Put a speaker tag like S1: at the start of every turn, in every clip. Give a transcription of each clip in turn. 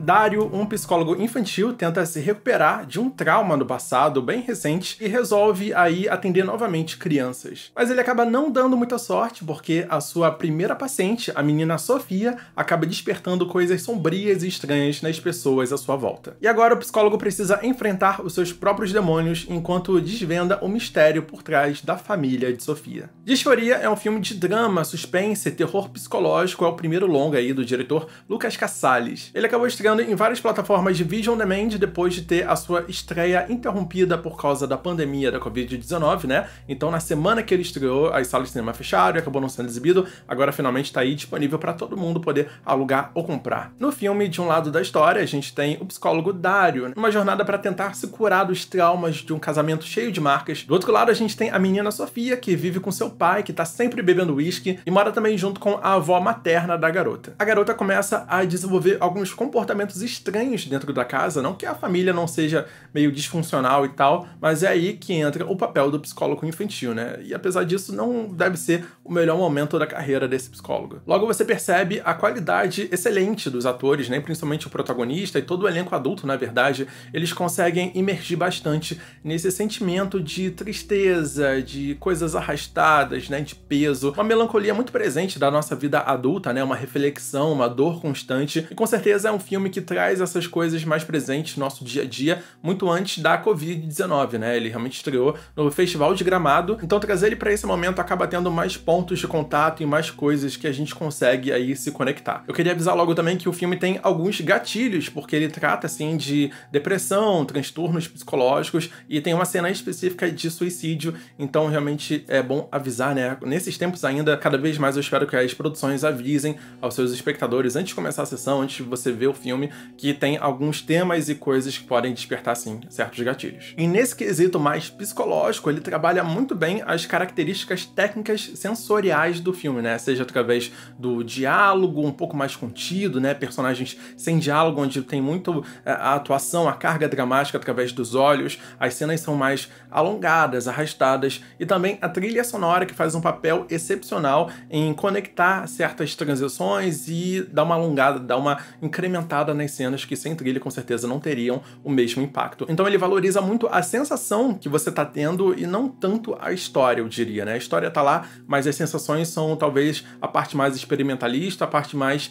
S1: Dario, um psicólogo infantil, tenta se recuperar de um trauma no passado bem recente e resolve aí atender novamente crianças. Mas ele acaba não dando muita sorte porque a sua primeira paciente, a menina Sofia, acaba despertando coisas sombrias e estranhas nas pessoas à sua volta. E agora o psicólogo precisa enfrentar os seus próprios demônios enquanto desvenda o mistério por trás da família de Sofia. Disforia é um filme de drama, suspense, terror psicológico, é o primeiro longa aí do diretor Lucas Casales. Ele acabou estreando em várias plataformas de Video on Demand depois de ter a sua estreia interrompida por causa da pandemia da Covid-19, né? Então na semana que ele estreou, as salas de cinema fecharam e acabou não sendo exibido, agora finalmente está aí disponível para todo mundo poder alugar ou comprar. No filme, de um lado da história, a gente tem o psicólogo Dario, uma jornada para tentar se curar dos traumas de um casamento cheio de marcas. Do outro lado, a gente tem a menina Sofia, que vive com seu pai, que tá sempre bebendo uísque, e mora também junto com a avó materna da garota. A garota começa a desenvolver alguns comportamentos estranhos dentro da casa, não que a família não seja meio disfuncional e tal, mas é aí que entra o papel do psicólogo infantil, né? E apesar disso, não deve ser o melhor momento da carreira desse psicólogo. Logo você percebe a qualidade excelente dos atores, né? Principalmente o protagonista e todo o elenco adulto, na verdade, eles conseguem imergir bastante nesse sentimento de tristeza, de coisas arrastadas, né? De peso, uma melancolia muito presente da nossa vida adulta, né? Uma reflexão, uma dor constante, e com certeza é um filme que traz essas coisas mais presentes no nosso dia a dia, muito antes da Covid-19, né? Ele realmente estreou no Festival de Gramado, então trazer ele para esse momento acaba tendo mais pontos de contato e mais coisas que a gente consegue aí se conectar. Eu queria avisar logo também que o filme tem alguns gatilhos, porque ele trata, assim, de depressão, transtornos psicológicos, e tem uma cena específica de suicídio, então realmente é bom avisar, né? Nesses tempos ainda, cada vez mais eu espero que as produções avisem aos seus espectadores, antes de começar a sessão, antes de você ver o filme, que tem alguns temas e coisas que podem despertar, sim, certos gatilhos. E nesse quesito mais psicológico, ele trabalha muito bem as características técnicas sensoriais do filme, né? Seja através do diálogo um pouco mais contido, né? Personagens sem diálogo, onde tem muito a atuação, a carga dramática através dos olhos, as cenas são mais alongadas, arrastadas, e também a trilha sonora, que faz um papel excepcional em conectar certas transições e dar uma alongada, dar uma incrementada nas cenas que sem trilha com certeza não teriam o mesmo impacto. Então ele valoriza muito a sensação que você tá tendo e não tanto a história, eu diria, né? A história tá lá, mas as sensações são talvez a parte mais experimentalista, a parte mais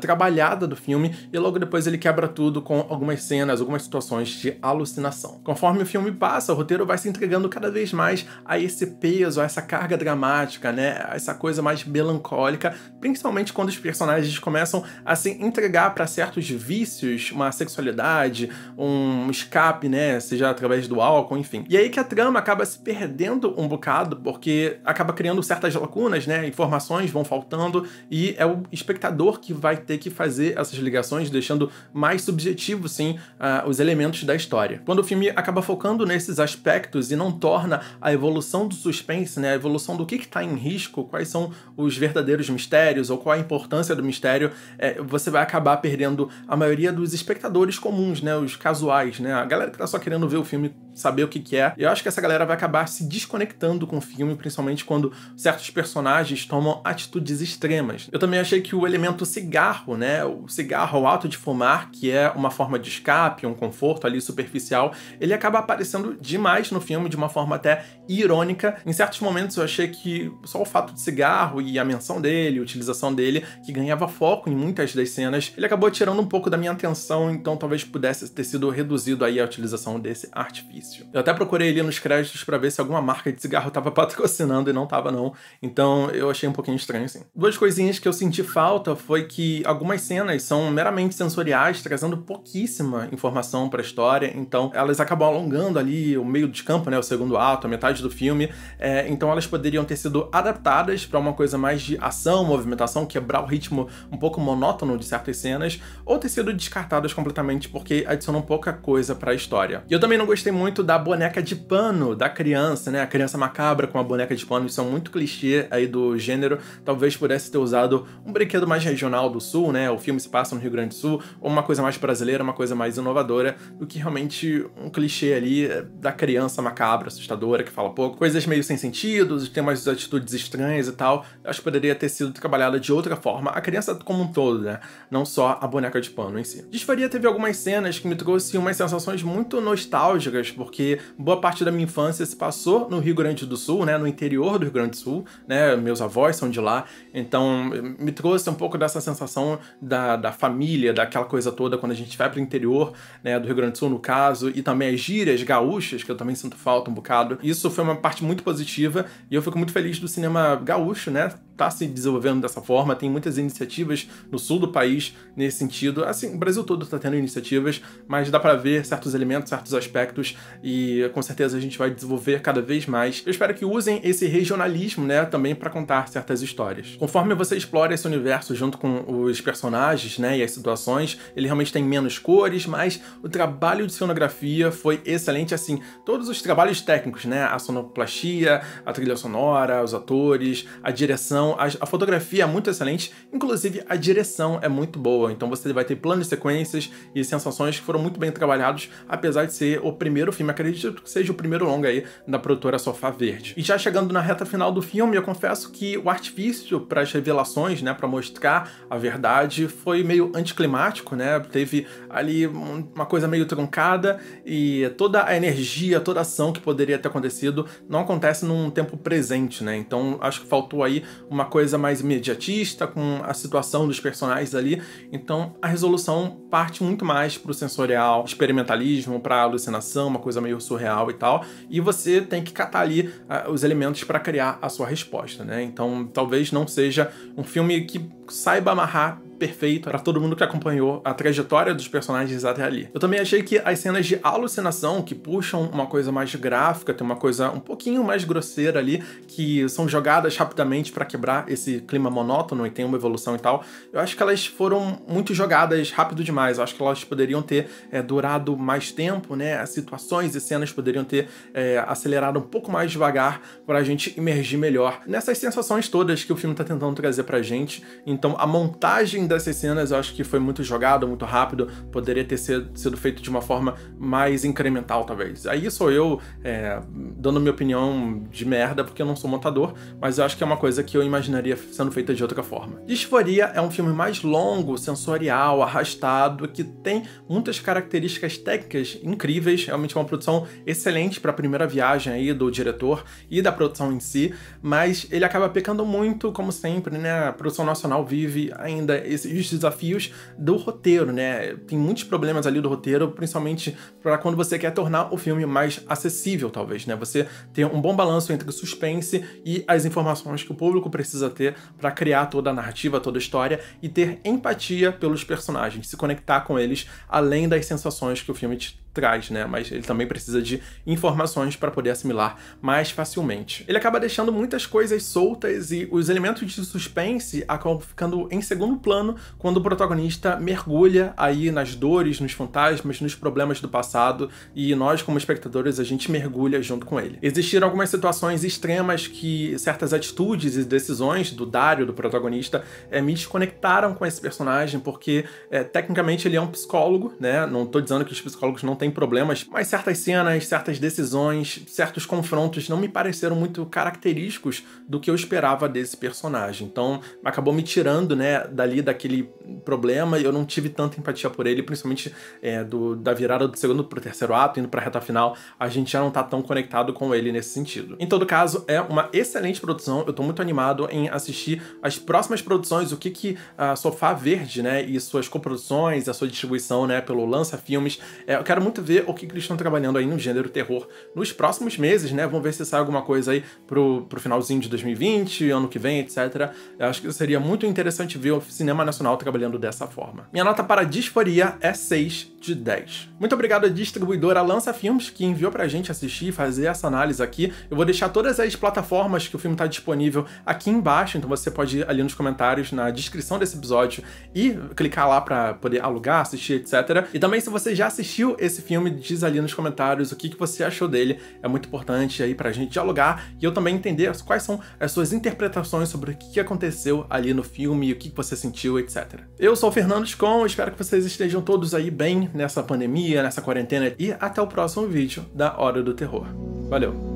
S1: trabalhada do filme, e logo depois ele quebra tudo com algumas cenas, algumas situações de alucinação. Conforme o filme passa, o roteiro vai se entregando cada vez mais a esse peso, a essa carga dramática, né? A essa coisa mais melancólica, principalmente quando os personagens começam a se entregar para certos vícios, uma sexualidade, um escape, né? Seja através do álcool, enfim. E aí que a trama acaba se perdendo um bocado, porque acaba criando certas lacunas, né? Informações vão faltando e é o espectador que vai ter que fazer essas ligações, deixando mais subjetivo, sim, os elementos da história. Quando o filme acaba focando nesses aspectos e não torna a evolução do suspense, né? A evolução do que está em risco, quais são os verdadeiros mistérios ou qual a importância do mistério, você vai acabar perdendo a maioria dos espectadores comuns, né? Os casuais, né? A galera que tá só querendo ver o filme, saber o que é. Eu acho que essa galera vai acabar se desconectando com o filme, principalmente quando certos personagens tomam atitudes extremas. Eu também achei que o elemento cigarro, né? O cigarro, o ato de fumar, que é uma forma de escape, um conforto ali superficial, ele acaba aparecendo demais no filme, de uma forma até irônica. Em certos momentos eu achei que só o fato de cigarro e a menção dele, a utilização dele, que ganhava foco em muitas das cenas, ele acabou tirando um pouco da minha atenção, então talvez pudesse ter sido reduzido aí a utilização desse artifício. Eu até procurei ali nos créditos pra ver se alguma marca de cigarro tava patrocinando e não tava não, então eu achei um pouquinho estranho assim. Duas coisinhas que eu senti falta foi que algumas cenas são meramente sensoriais, trazendo pouquíssima informação pra história, então elas acabam alongando ali o meio de campo, né, o segundo ato, a metade do filme, então elas poderiam ter sido adaptadas pra uma coisa mais de ação, movimentação, quebrar o ritmo um pouco monótono de certas cenas, ou ter sido descartadas completamente porque adicionam pouca coisa pra história. E eu também não gostei muito muito da boneca de pano da criança, né? A criança macabra com a boneca de pano, isso é muito clichê aí do gênero. Talvez pudesse ter usado um brinquedo mais regional do Sul, né? O filme se passa no Rio Grande do Sul, ou uma coisa mais brasileira, uma coisa mais inovadora, do que realmente um clichê ali da criança macabra, assustadora, que fala pouco. Coisas meio sem sentido, tem umas atitudes estranhas e tal. Eu acho que poderia ter sido trabalhada de outra forma. A criança como um todo, né? Não só a boneca de pano em si. Disforia teve algumas cenas que me trouxe umas sensações muito nostálgicas, porque boa parte da minha infância se passou no Rio Grande do Sul, né? No interior do Rio Grande do Sul, né? Meus avós são de lá, então me trouxe um pouco dessa sensação da família, daquela coisa toda quando a gente vai pro interior, né? Do Rio Grande do Sul, no caso, e também as gírias gaúchas, que eu também sinto falta um bocado. Isso foi uma parte muito positiva e eu fico muito feliz do cinema gaúcho, né? Tá se desenvolvendo dessa forma, tem muitas iniciativas no sul do país nesse sentido. Assim, o Brasil todo tá tendo iniciativas, mas dá pra ver certos elementos, certos aspectos e com certeza a gente vai desenvolver cada vez mais. Eu espero que usem esse regionalismo, né, também pra contar certas histórias. Conforme você explora esse universo junto com os personagens, né, e as situações, ele realmente tem menos cores, mas o trabalho de cenografia foi excelente, assim, todos os trabalhos técnicos, né, a sonoplastia, a trilha sonora, os atores, a direção, a fotografia é muito excelente, inclusive a direção é muito boa, então você vai ter planos de sequências e sensações que foram muito bem trabalhados, apesar de ser o primeiro filme, acredito que seja o primeiro longa aí da produtora Sofá Verde. E já chegando na reta final do filme, eu confesso que o artifício para as revelações, né, para mostrar a verdade, foi meio anticlimático, né, teve ali uma coisa meio truncada e toda a energia, toda a ação que poderia ter acontecido não acontece num tempo presente, né, então acho que faltou aí uma coisa mais imediatista com a situação dos personagens ali, então a resolução parte muito mais pro sensorial, experimentalismo, pra alucinação, uma coisa meio surreal e tal, e você tem que catar ali os elementos para criar a sua resposta, né? Então talvez não seja um filme que saiba amarrar perfeito para todo mundo que acompanhou a trajetória dos personagens até ali. Eu também achei que as cenas de alucinação, que puxam uma coisa mais gráfica, tem uma coisa um pouquinho mais grosseira ali, que são jogadas rapidamente para quebrar esse clima monótono e tem uma evolução e tal, eu acho que elas foram muito jogadas rápido demais. Eu acho que elas poderiam ter durado mais tempo, né? As situações e cenas poderiam ter acelerado um pouco mais devagar para a gente imergir melhor nessas sensações todas que o filme tá tentando trazer pra gente. Então a montagem dessas cenas eu acho que foi muito jogado, muito rápido, poderia ter sido feito de uma forma mais incremental, talvez. Aí sou eu dando minha opinião de merda, porque eu não sou montador, mas eu acho que é uma coisa que eu imaginaria sendo feita de outra forma. Disforia é um filme mais longo, sensorial, arrastado, que tem muitas características técnicas incríveis, realmente é uma produção excelente para a primeira viagem aí do diretor e da produção em si, mas ele acaba pecando muito, como sempre, né? A produção nacional vive ainda esses desafios do roteiro, né? Tem muitos problemas ali do roteiro, principalmente para quando você quer tornar o filme mais acessível, talvez, né? Você ter um bom balanço entre o suspense e as informações que o público precisa ter para criar toda a narrativa, toda a história e ter empatia pelos personagens, se conectar com eles, além das sensações que o filme te traz, né? Mas ele também precisa de informações para poder assimilar mais facilmente. Ele acaba deixando muitas coisas soltas e os elementos de suspense acabam ficando em segundo plano quando o protagonista mergulha aí nas dores, nos fantasmas, nos problemas do passado e nós, como espectadores, a gente mergulha junto com ele. Existiram algumas situações extremas que certas atitudes e decisões do Dario, do protagonista, me desconectaram com esse personagem, porque tecnicamente ele é um psicólogo, né? Não tô dizendo que os psicólogos não têm problemas, mas certas cenas, certas decisões, certos confrontos não me pareceram muito característicos do que eu esperava desse personagem. Então, acabou me tirando, né, daquele problema e eu não tive tanta empatia por ele, principalmente da virada do segundo pro terceiro ato, indo pra reta final, a gente já não tá tão conectado com ele nesse sentido. Em todo caso, é uma excelente produção, eu tô muito animado em assistir as próximas produções, o que a Sofá Verde, né, e suas coproduções, a sua distribuição, né, pelo Lança Filmes, eu quero muito ver o que eles estão trabalhando aí no gênero terror nos próximos meses, né, vamos ver se sai alguma coisa aí pro finalzinho de 2020, ano que vem, etc. Eu acho que seria muito interessante ver o cinema nacional trabalhando dessa forma. Minha nota para Disforia é 6. de 10. Muito obrigado à distribuidora Lança Filmes, que enviou pra gente assistir e fazer essa análise aqui. Eu vou deixar todas as plataformas que o filme tá disponível aqui embaixo, então você pode ir ali nos comentários, na descrição desse episódio, e clicar lá pra poder alugar, assistir, etc. E também, se você já assistiu esse filme, diz ali nos comentários o que você achou dele. É muito importante aí pra gente dialogar e eu também entender quais são as suas interpretações sobre o que aconteceu ali no filme, o que você sentiu, etc. Eu sou o Fernando Scon, espero que vocês estejam todos aí bem nessa pandemia, nessa quarentena, e até o próximo vídeo da Hora do Terror. Valeu!